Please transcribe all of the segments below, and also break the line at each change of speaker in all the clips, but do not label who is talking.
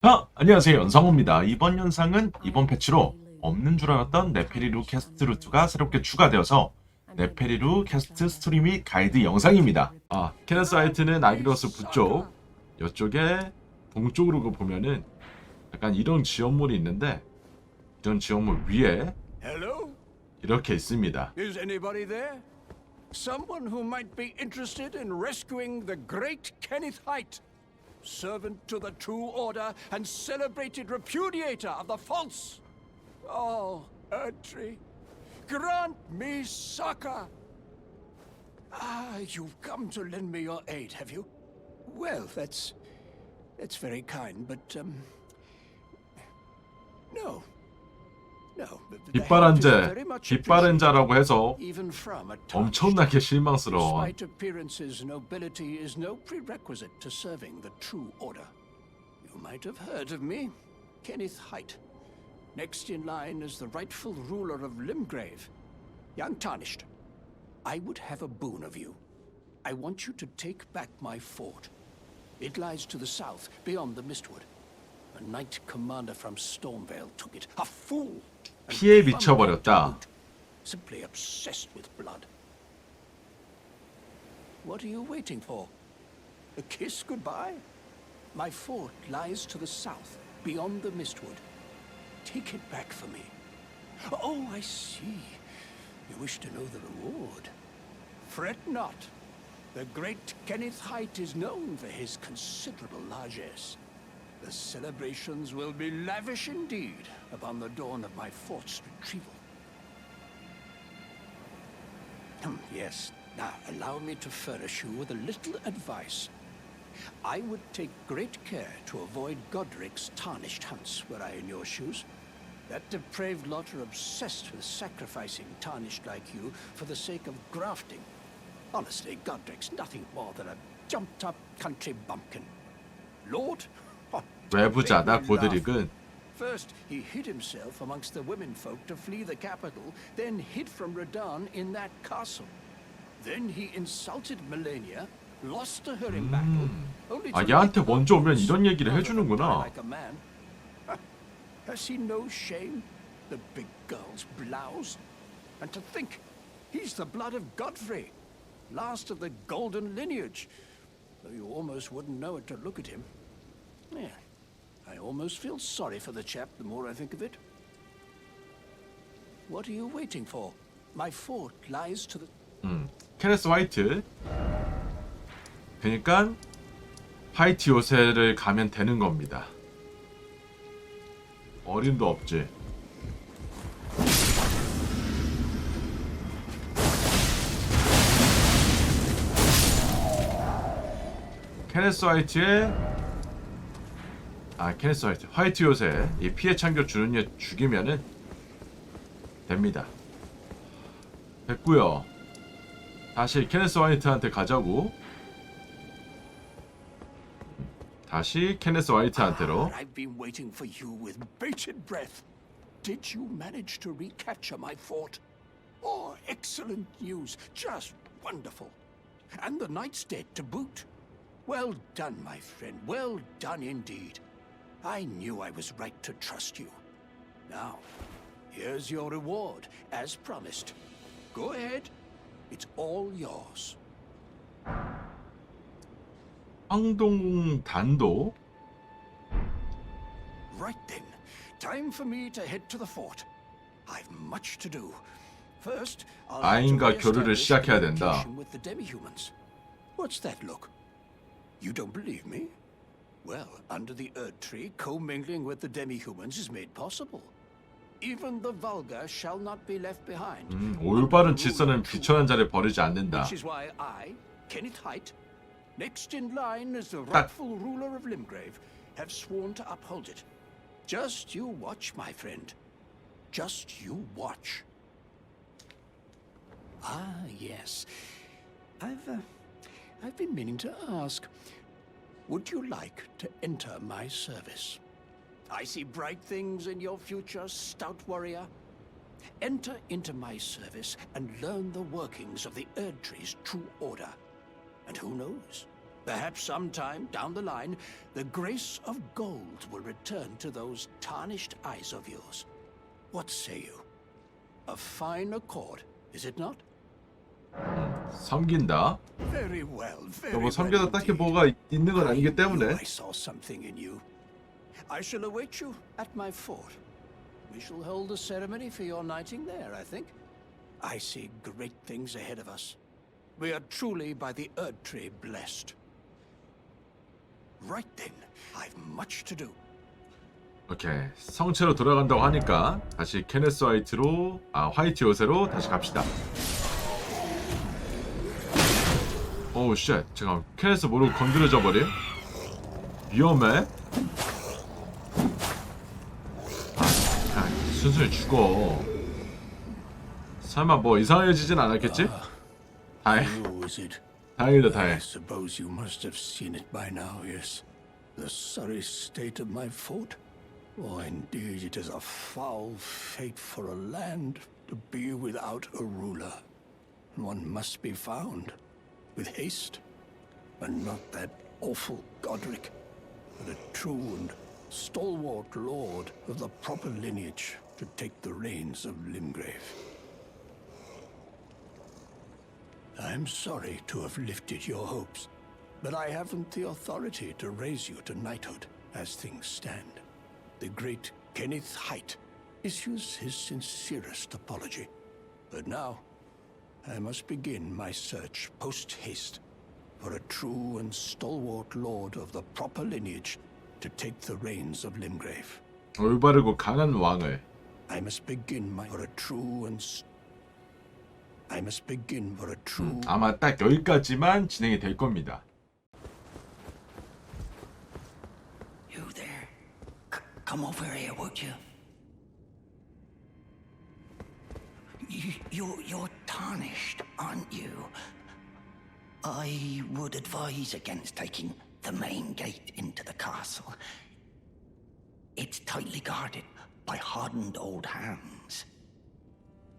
안녕하세요. 연상호입니다. 이번 영상은 이번 패치로 없는 줄 알았던 네페리루 캐스트 루트가 새롭게 추가되어서 네페리루 캐스트 스토리 및 가이드 영상입니다. 캐너 사이트는 아기로스 북쪽, 이쪽에 동쪽으로 보면은 약간 이런 지역물이 있는데, 이런 지역물 위에
Hello?
이렇게 있습니다.
Is anybody there? Someone who might be interested in rescuing the great Kenneth Haight, servant to the true order and celebrated repudiator of the false. Oh, Erdtree, grant me succor. You've come to lend me your aid, have you? Well, that's very kind, but no.
깃발한 깃바른 자라고 해서 엄청나게 실망스러워.
Despite appearances, nobility is no prerequisite to serving the true order. You might have heard of me, Kenneth Haight. Next in line is the rightful ruler of Limgrave, young Tarnished. I would have a boon of you. I want you to take back my fort. It lies to the south, beyond the Mistwood. A knight commander from Stormvale took it. A fool!
피에 미쳐버렸다.
Simply obsessed with blood. What are you waiting for? A kiss goodbye? My fort lies to the south, beyond the Mistwood. Take it back for me. Oh, I see. You wish to know the reward. Fret not. The great Kenneth Haight is known for his considerable largesse. The celebrations will be lavish indeed upon the dawn of my fort's retrieval. Yes, now allow me to furnish you with a little advice. I would take great care to avoid Godric's tarnished hunts were I in your shoes. That depraved lot are obsessed with sacrificing tarnished like you for the sake of grafting. Honestly, Godric's nothing more than a jumped-up country bumpkin. Lord?
외부자다 고드릭은.
First, he hid himself amongst the womenfolk to flee the capital, then hid from Radahn in that castle. Then he insulted Melania, lost to her in battle. Only to
얘한테 먼저 오면 이런 얘기를 해주는구나.
like a man. Has he no shame? The big girl's blouse. And to think, he's the blood of Godfrey, last of the golden lineage. Though you almost wouldn't know it to look at him. Yeah. I almost feel sorry for the chap the more I think of it. What are you waiting for? My fort lies to the...
케네스 화이트. 그러니까 화이트 요새를 가면 되는 겁니다. 어림도 없지. 케네스 화이트의 케네스 화이트. 화이트 요새 이 피해 참교 주는 애 죽이면은 됩니다. 됐고요. 다시 케네스 화이트한테 가자고. 다시 케네스 화이트한테로.
I've been waiting for you with bated breath. Did you manage to recapture my fort? Oh, excellent news. Just wonderful. And the knight's dead to boot. Well done, my friend. Well done indeed. I knew I was right to trust you. Now, here's your reward, as promised. Go ahead. It's all yours.
황동 단도.
Right then. Time for me to head to the fort. I've much to do. First, I'll
아인과 교류를
establish
시작해야 된다.
communication with the demi-humans. What's that look? You don't believe me? Well, under the Erdtree, commingling with the demi-humans is made possible. Even the vulgar shall not be left behind.
올바른 질서는 비천한 자를 버리지 않는다.
Which is why I, Kenneth Haight, next in line as the rightful ruler of Limgrave, have sworn to uphold it. Just you watch, my friend. Just you watch. Yes. I've been meaning to ask. Would you like to enter my service? I see bright things in your future, stout warrior. Enter into my service and learn the workings of the Erdtree's true order. And who knows? Perhaps sometime down the line, the grace of gold will return to those tarnished eyes of yours. What say you? A fine accord, is it not?
섬긴다.
Very well, very
뭐
well.
섬겨서 딱히
indeed.
뭐가 있는 건 아니기
I
때문에.
knew I saw something in you. I shall await you at my fort. We shall hold a ceremony for your knighting there, I think. I see great things ahead of us. We are truly by the Erd Tree blessed. Right then, I've much to do.
오케이. 성체로 돌아간다고 하니까 다시 케네스 화이트 요새로 다시 갑시다. 오우 쉣. 잠깐 케네스 모르고 건드려져 버림. 위험해. 그냥 순순히 죽어. 설마 뭐 이상해지진 않았겠지?
Who is it?
다행이다
I
다행.
suppose you must have seen it by now, yes. The sorry state of my fort. Oh, indeed, it is a foul fate for a land to be without a ruler. One must be found with haste, and not that awful Godric, but a true and stalwart lord of the proper lineage to take the reins of Limgrave. I'm sorry to have lifted your hopes, but I haven't the authority to raise you to knighthood as things stand. The great Kenneth Height issues his sincerest apology. But now, I must begin my search post-haste for a true and stalwart lord of the proper lineage to take the reins of Limgrave.
올바르고 강한 왕을.
I must begin for a true and I must begin for a true.
아마 딱 여기까지만 진행이 될 겁니다.
You there? Come over here, would you? You're tarnished, aren't you? I would advise against taking the main gate into the castle. It's tightly guarded by hardened old hands.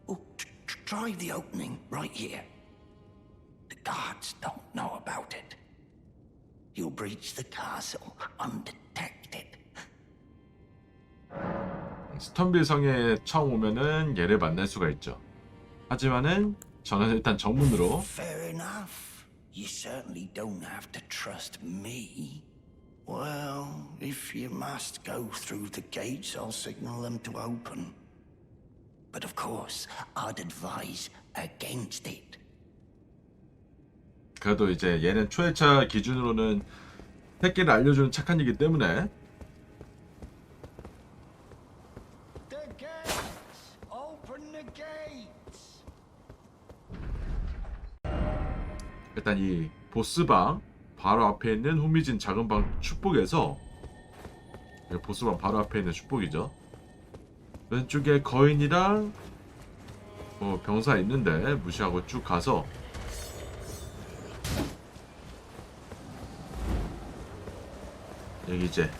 Oh, try the opening right here. The guards don't know about it. You'll breach the castle undetected.
스톤빌 성에 처음 오면은 얘를 만날 수가 있죠. 하지만은 저는 일단 정문으로.
Fair enough. You certainly don't have to trust me. Well, if you must go through the gates, I'll signal them to open. But of course, I'd advise against it.
그래도 이제 얘는 초회차 기준으로는 새끼를 알려주는 착한 이기 때문에.
The gates! Open the gates!
일단 이 보스방 바로 앞에 있는 후미진 작은 방 축복에서, 보스방 바로 앞에 있는 축복이죠. 왼쪽에 거인이랑 병사 있는데 무시하고 쭉 가서 여기 이제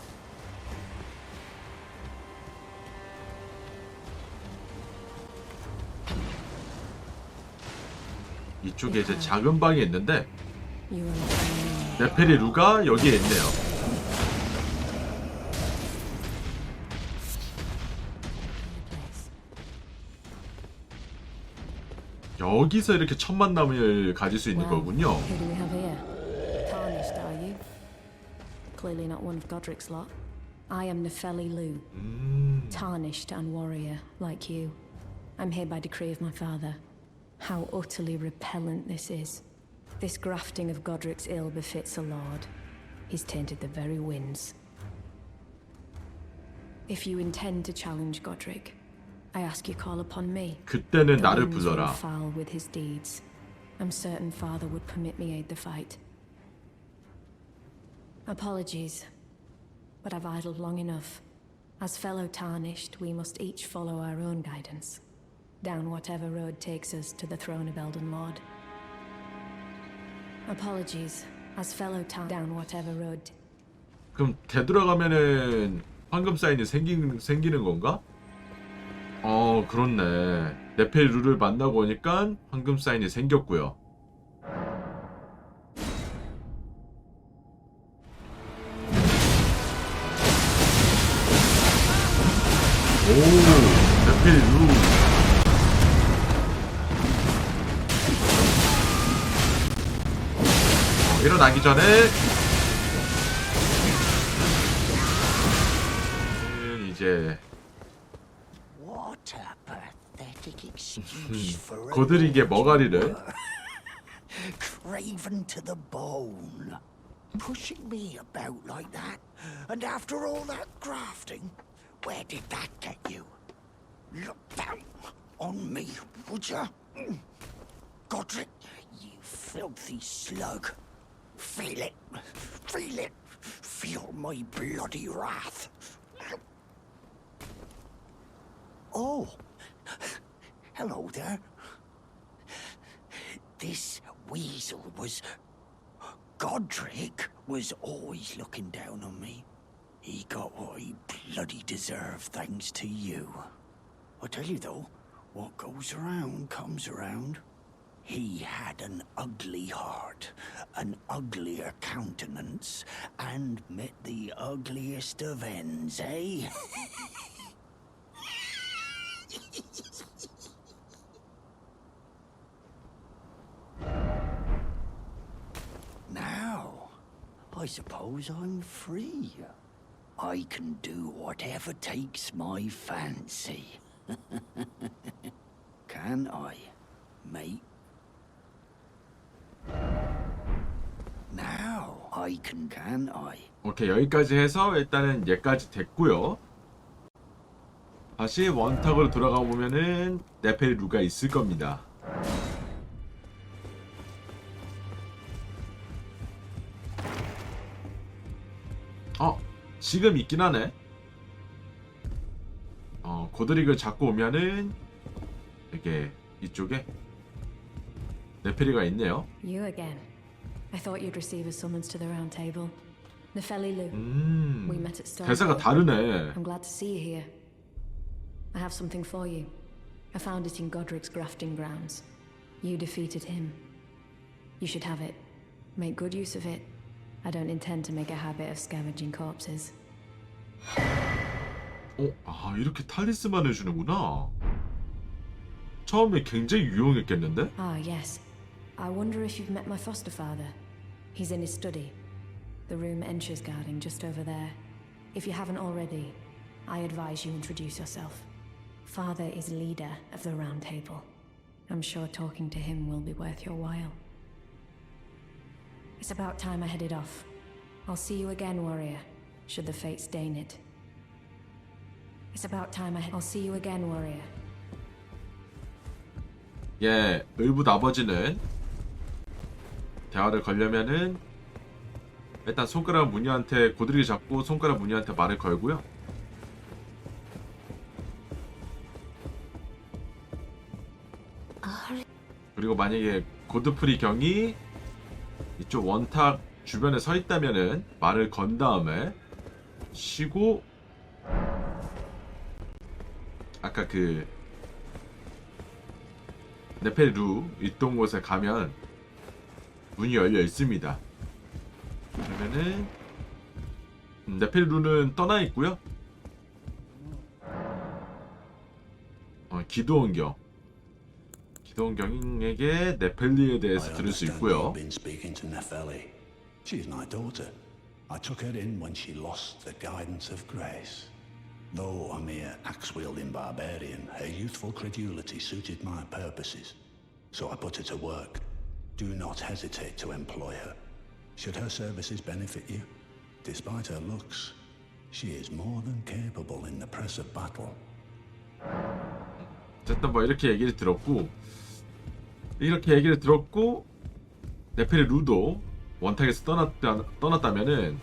이쪽에 이제 작은 방이 있는데 네펠리루가 여기에 있네요. 여기서 이렇게 천만남을 가질 수 있는 거군요.
Who do we have here? Tarnished, are you? Clearly not one of Godric's lot. I am Nefelli tarnished and warrior, like you. I'm here by decree of my father. How utterly repellent this is. This grafting of Godric's ill befits a lord. He's tainted the very winds. If you intend to challenge Godric, I ask you call upon me.
그때는
The
나를
winds run
불러라.
foul with his deeds. I'm certain father would permit me aid the fight. Apologies, but I've idled long enough. As fellow tarnished, we must each follow our own guidance, down whatever road takes us to the throne of Elden Lord. Apologies, as fellow down whatever road.
그럼 되돌아가면은 황금 사인이 생기는 건가? 그렇네. 네펠루를 만나고 오니까 황금 사인이 생겼고요. 네펠리루. 일어나기 전에 이제
What a pathetic excuse for a
고드릭의 머가리를
craven to the bone. Pushing me about like that, and after all that grafting, where did that get you? Look down on me, would ya? Godric, you filthy slug. Feel it, feel it, feel my bloody wrath. Oh, hello there. This weasel was... Godric was always looking down on me. He got what he bloody deserved thanks to you. I tell you though, what goes around comes around. He had an ugly heart, an uglier countenance, and met the ugliest of ends, eh? Now, I suppose I'm free. I can do whatever takes my fancy. Can I, mate? Now, can I?
오케이, 여기까지 해서 일단은 얘까지 됐고요. 다시 원탁으로 돌아가 보면은 네펠리루가 있을 겁니다. 지금 있긴 하네. 고드릭을 잡고 오면은 이게 이쪽에 네펠리가 있네요.
You again. I thought you'd receive a summons to the round table. 네펠리루. We met at
대사가
Stone.
다르네.
I'm glad to see you here. I have something for you. I found it in Godric's grafting grounds. You defeated him. You should have it. Make good use of it. I don't intend to make a habit of scavenging corpses.
이렇게 탈리스만 해주는구나. 처음에 굉장히 유용했겠는데?
Ah, yes. I wonder if you've met my foster father. He's in his study. The room Encher's guarding just over there. If you haven't already, I advise you introduce yourself. Father is leader of the Round Table. I'm sure talking to him will be worth your while. It's about time I headed off. I'll see you again, warrior, should the fates deign it. It's about time I'll see you again, warrior.
예, 을붓 아버지는 대화를 걸려면은 일단 손가락 무늬한테 고드릭이 잡고 손가락 무늬한테 말을 걸고요. 그리고 만약에 고드프리 경이 이쪽 원탁 주변에 서 있다면은 말을 건 다음에 쉬고 아까 그 네펠루 있던 곳에 가면 문이 열려 있습니다. 그러면은 네펠루는 떠나 있고요. 기드온경 기드온경에게 네펠리에 대해서 들을 수 있고요.
Been speaking to Nepheli. She is my daughter. I took her in when she lost the guidance of grace. Though a mere axe-wielding barbarian, her youthful credulity suited my purposes. So I put her to work. Do not hesitate to employ her. Should her services benefit you, despite her looks, she is more than capable in the press of battle.
어쨌든 뭐 이렇게 얘기를 들었고 네펠리루도 원탁에서 떠났다면은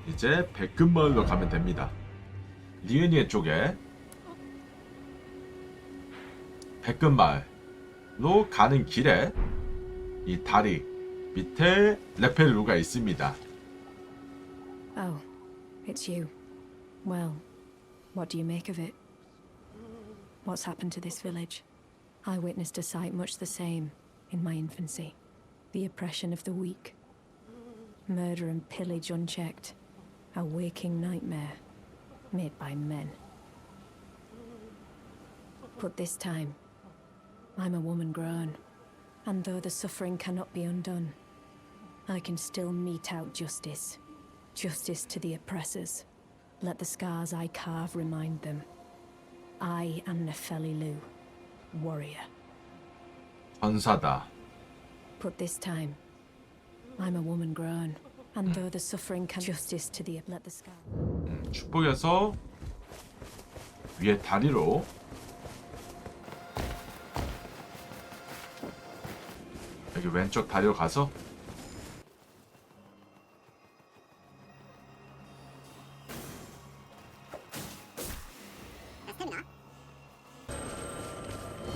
이제 백금마을로 가면 됩니다. 리에니에 쪽에 백금마을로 가는 길에 이 다리 밑에 네펠리루가 있습니다.
Oh, it's you. Well, what do you make of it? What's happened to this village? I witnessed a sight much the same in my infancy. The oppression of the weak. Murder and pillage unchecked. A waking nightmare made by men. But this time, I'm a woman grown, and though the suffering cannot be undone, I can still mete out justice. Justice to the oppressors. Let the scars I carve remind them. I am 네펠리루, warrior.
전사다.
But this time, I'm a woman grown, and though the suffering can justice to the let the scar.
축복에서 위에 다리로 여기 왼쪽 다리로 가서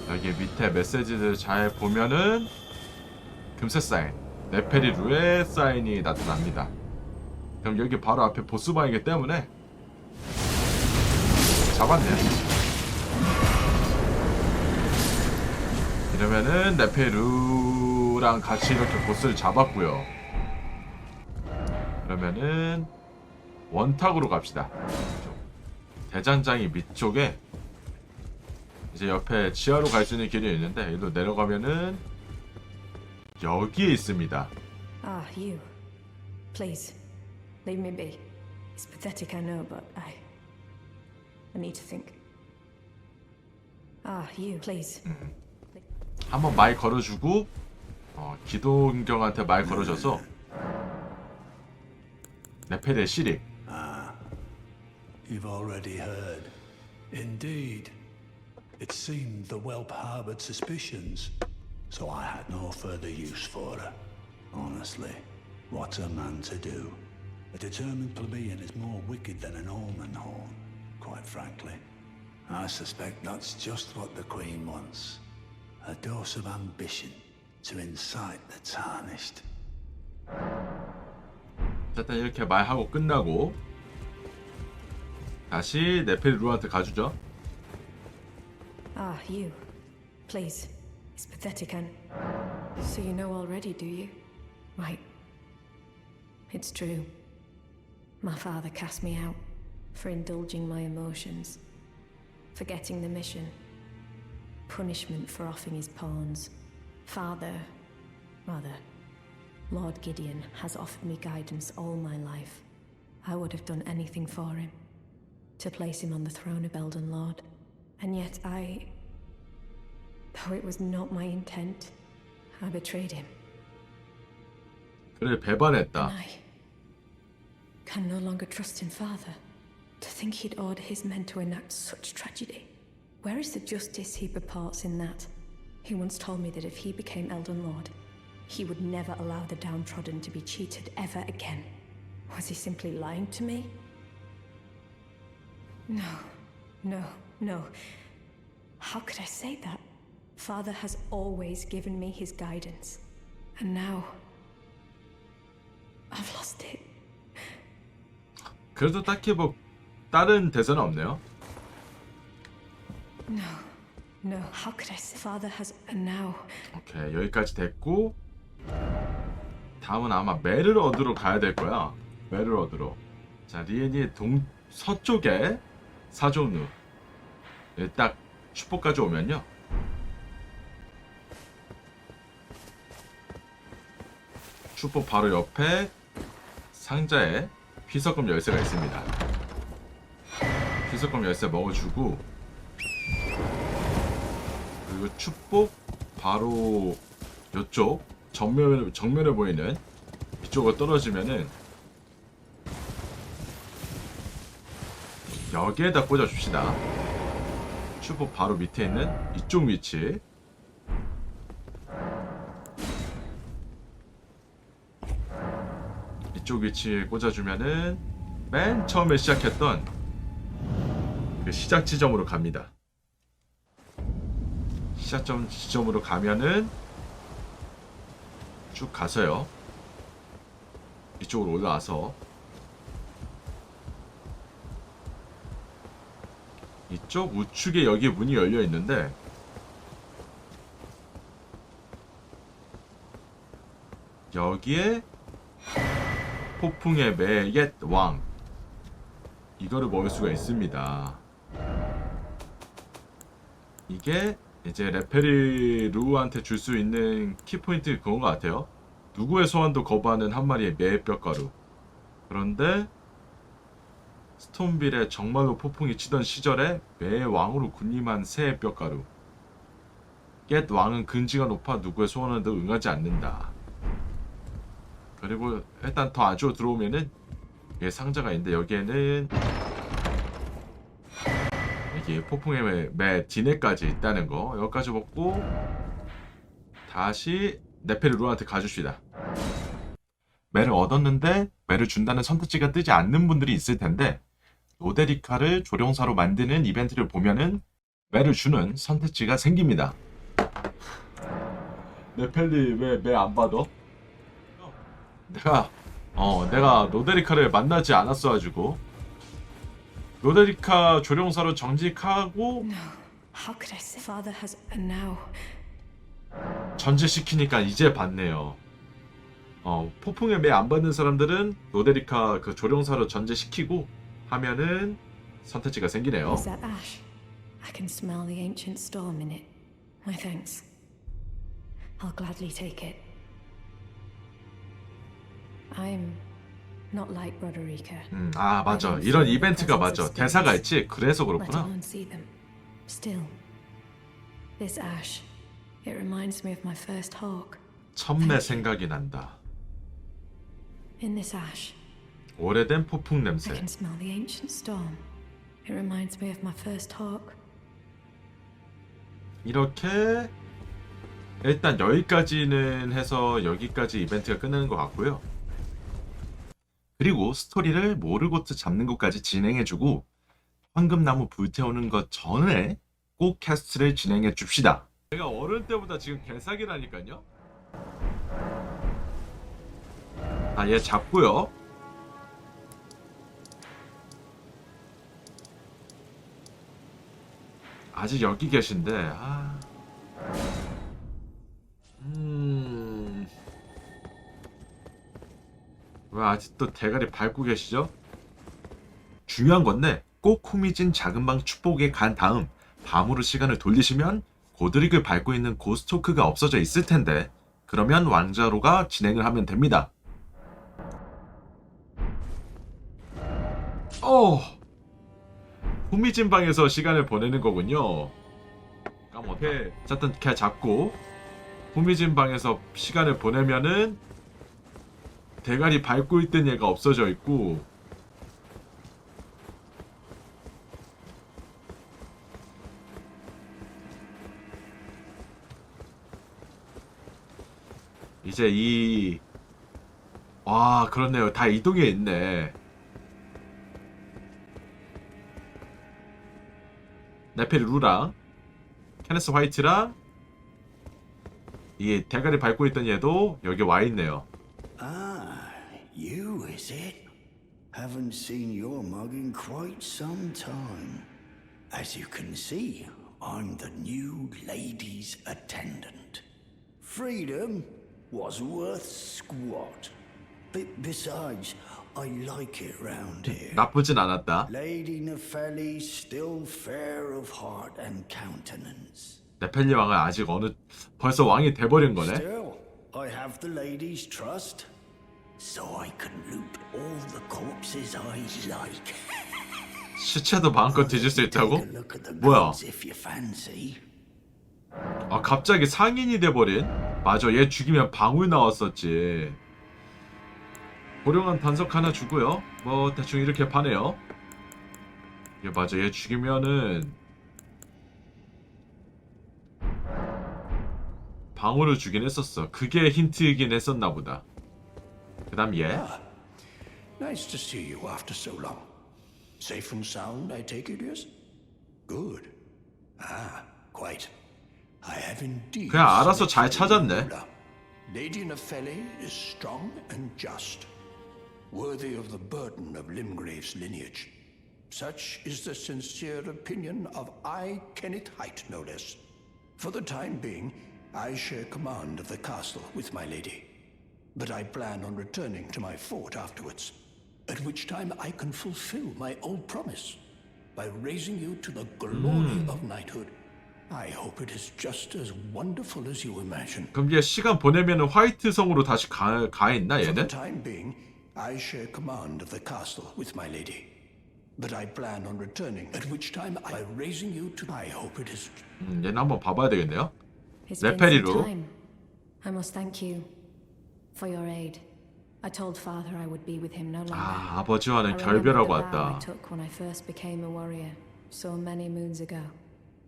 여기 밑에 메시지들 잘 보면은 금색 사인, 네펠리루의 사인이 나타납니다. 그럼 여기 바로 앞에 보스방이기 때문에 잡았네요. 이러면은 네펠리루랑 같이 이렇게 보스를 잡았고요. 그러면은 원탁으로 갑시다. 대장장이 밑쪽에 이제 옆에 지하로 갈 수 있는 길이 있는데 여기로 내려가면은 여기에 있습니다.
Ah, you. Please, leave me be. It's pathetic, I know, but I need to think. Ah, you. Please.
한번 말 걸어주고 기드온경한테 말 걸어줘서 네펠의 시리.
You've already heard. Indeed. It seemed the whelp harbored suspicions, so I had no further use for her. Honestly, what's a man to do? A determined plebeian is more wicked than an almond horn, quite frankly. I suspect that's just what the Queen wants. A dose of ambition to incite the tarnished.
일단 이렇게 말하고 끝나고 다시 네펠리루한테 가주죠.
Ah, you. Please. It's pathetic and... So you know already, do you? Right. It's true. My father cast me out for indulging my emotions, forgetting the mission, punishment for offing his pawns. Lord Gideon has offered me guidance all my life. I would have done anything for him, to place him on the throne of Elden Lord. And yet though it was not my intent, I betrayed him.
그래 배반했다.
I can no longer trust in Father. To think he'd order his men to enact such tragedy. Where is the justice he purports in that? He once told me that if he became Elden Lord, he would never allow the downtrodden to be cheated ever again. Was he simply lying to me? No. How could I say that? Father has always given me his guidance. And now, I've lost it.
그래도 딱히 뭐 다른 대사는 없네요.
No. How could I say? Father has... And now...
오케이, 여기까지 됐고 다음은 아마 매를 얻으러 가야 될 거야. 매를 얻으러. 자, 리엔이 서쪽에 사종루 딱 축복까지 오면요, 축복 바로 옆에 상자에 피석금 열쇠가 있습니다. 피석금 열쇠 먹어주고, 그리고 축복 바로 이쪽 정면에 보이는 이쪽으로 떨어지면은 여기에다 꽂아줍시다. 축복 바로 밑에 있는 이쪽 위치. 이쪽 위치에 꽂아주면은 맨 처음에 시작했던 그 시작 지점으로 갑니다. 시작 지점으로 가면은 쭉 가서요, 이쪽으로 올라와서 이쪽 우측에 여기 문이 열려 있는데, 여기에 폭풍의 매 옛 왕, 이거를 먹을 수가 있습니다. 이게 이제 네페리루한테 줄 수 있는 키포인트 그건 것 같아요. 누구의 소환도 거부하는 한 마리의 매의 뼈가루. 그런데 스톤빌에 정말로 폭풍이 치던 시절에 매의 왕으로 군림한 새의 뼈가루. 깻 왕은 근지가 높아 누구의 소원에도 응하지 않는다. 그리고 일단 더 안쪽으로 들어오면은 이게 상자가 있는데 여기에는 이게 폭풍의 매 디네까지 있다는 거. 여기까지 먹고 다시 네페리루한테 가줍시다. 매를 얻었는데 매를 준다는 선택지가 뜨지 않는 분들이 있을 텐데 노데리카를 조종사로 만드는 이벤트를 보면은 매를 주는 선택지가 생깁니다. 네펠리 왜 매 안 받아? 내가 노데리카를 만나지 않았어가지고 노데리카 조종사로 정직하고
No. How could I say? Father has now.
전제시키니까 이제 받네요. 폭풍에 매 안 받는 사람들은 노데리카 그 조종사로 전제시키고 하면은 선택지가 생기네요.
Is that ash? I can smell the ancient storm in it. My thanks. I'll gladly take it. I'm not like Broderica.
맞아. 이런 이벤트가 맞아. 대사가 있지. 그래서
Let
그렇구나.
alone see them. Still, this ash, it reminds me of my first hawk.
천매 생각이 난다.
In this ash,
오래된 폭풍
I
냄새.
can smell the ancient storm. It reminds me of my first hawk.
이렇게 일단 여기까지는 해서 여기까지 이벤트가 끝나는 것 같고요. 그리고 스토리를 모르고트 잡는 것까지 진행해주고 황금나무 불태우는 것 전에 꼭 퀘스트를 진행해 줍시다. 내가 어른 때보다 지금 개사기라니까요. 얘 잡고요. 아직 여기 계신데 왜 아직도 대가리 밟고 계시죠? 중요한 건데 꼭 후미진 작은 방 축복에 간 다음 밤으로 시간을 돌리시면 고드릭을 밟고 있는 고스토크가 없어져 있을 텐데 그러면 왕자로가 진행을 하면 됩니다. 후미진 방에서 시간을 보내는 거군요. 까먹게 어쨌든 걔 잡고 후미진 방에서 시간을 보내면은 대가리 밟고 있던 얘가 없어져 있고 이제 그렇네요. 다 이동해 있네. 네페리루랑 케네스 화이트랑 이 대가리 밟고 있던 얘도 여기 와 있네요.
You is it? Haven't seen your mug in quite some time. As you can see, I'm the new ladies' attendant. Freedom was worth squat. Besides, I like it round here.
나쁘진 않았다.
Lady Nepheli still fair of heart and countenance.
네펠리 왕은 아직 벌써 왕이 돼버린 거네.
Still, I have the ladies' trust, so I can loot all the corpses I like.
시체도 마음껏 뒤질 수 있다고?
Take a look at the
뭐야?
goods if you fancy.
갑자기 상인이 돼버린? 맞아, 얘 죽이면 방울 나왔었지. 고령한 단석 하나 주고요. 뭐 대충 이렇게 파네요. 맞아, 얘 죽이면은 방울을 주긴 했었어. 그게 힌트이긴 했었나 보다. 그 다음 얘.
Nice to see you after so long. Safe and sound, I take it, yes? Good. Quite. I have indeed.
그냥 알아서 잘 찾았네.
Lady Nepheli is strong and just, worthy of the burden of Limgrave's lineage. Such is the sincere opinion of I, Kenneth Height, no less. For the time being, I share command of the castle with my lady, but I plan on returning to my fort afterwards, at which time I can fulfill my old promise by raising you to the glory of knighthood. I hope it is just as wonderful as you imagine.
그럼 이제 시간 보내면 화이트 성으로 다시 가 있나
For the
얘는?
time being, I share command of the castle with my lady. But I plan on returning, at which time by raising you to... I hope it is...
얘는 한번 봐봐야 되겠네요.
It's been
네펠리루.
some time. I must thank you for your aid. I told father I would be with him no longer.
아, 아버지와는
I remembered the
결별하고
vow I
왔다.
took when I first became a warrior, so many moons ago.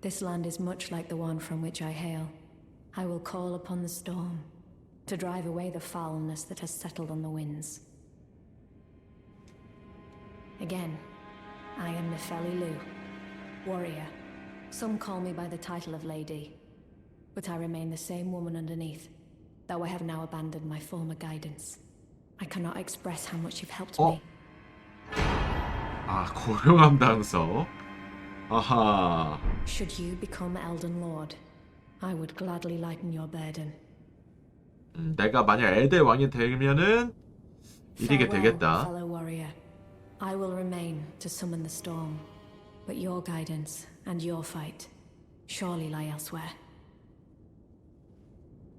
This land is much like the one from which I hail. I will call upon the storm to drive away the foulness that has settled on the winds. Again, I am Nepheli, warrior. Some call me by the title of lady, but I remain the same woman underneath, though I have now abandoned my former guidance. I cannot express how much you've helped me.
아, 고령함 당서. 아하.
Should you become Elden Lord, I would gladly lighten your burden.
내가 만약 엘데 왕이 되면은 이리게
Farewell,
되겠다.
fellow warrior. I will remain to summon the storm, but your guidance and your fight surely lie elsewhere.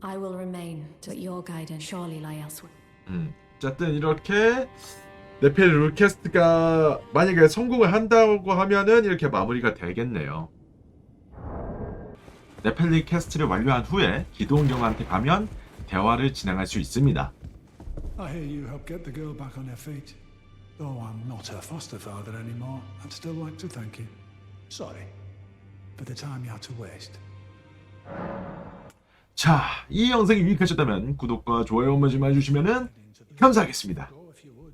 I will remain, but your guidance surely lie elsewhere.
어쨌든 이렇게 네펠리루 퀘스트가 만약에 성공을 한다고 하면은 이렇게 마무리가 되겠네요. 네펠리 퀘스트를 완료한 후에 기드온경한테 가면 대화를 진행할 수 있습니다.
I hear you helped get the girl back on her feet. Though I'm not her foster father anymore, I'd still like to thank you. Sorry for the time you had to waste.
자, 이 영상이 유익하셨다면 구독과 좋아요 한 번씩만 해주시면 감사하겠습니다.